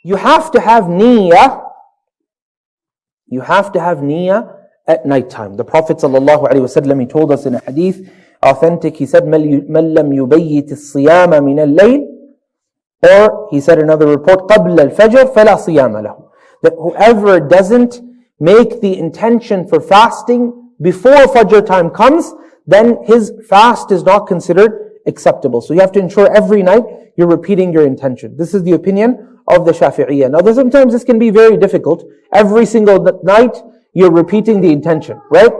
you have to have niyyah. You have to have niyyah at night time. The Prophet ﷺ, he told us in a hadith, authentic, he said, مَنْ لَمْ يُبَيِّتِ الصِّيَامَ مِنَ اللَّيْلِ, or he said another report, قَبْلَ الْفَجْرِ فَلَا صِيَامَ لَهُ, that whoever doesn't make the intention for fasting before Fajr time comes, then his fast is not considered acceptable. So you have to ensure every night you're repeating your intention. This is the opinion of the Shafi'iyya. Now sometimes this can be very difficult. Every single night you're repeating the intention, right?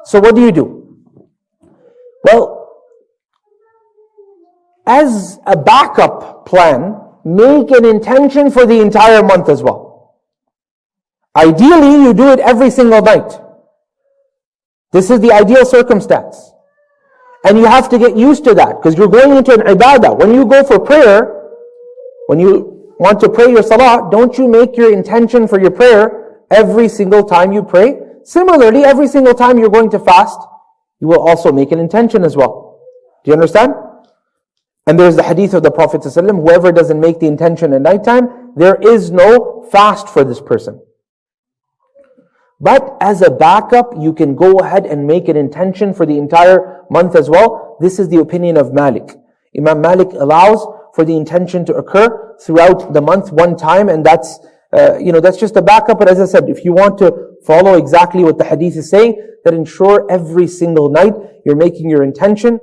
So what do? Well, as a backup plan, make an intention for the entire month as well. Ideally, you do it every single night. This is the ideal circumstance. And you have to get used to that, because you're going into an ibadah. When you go for prayer, when you want to pray your salah, don't you make your intention for your prayer every single time you pray? Similarly, every single time you're going to fast, you will also make an intention as well. Do you understand? And there's the hadith of the Prophet ﷺ, whoever doesn't make the intention at nighttime, there is no fast for this person. But as a backup, you can go ahead and make an intention for the entire month as well. This is the opinion of Malik. Imam Malik allows for the intention to occur throughout the month one time, and that's just a backup. But as I said, if you want to follow exactly what the hadith is saying, that ensure every single night you're making your intention.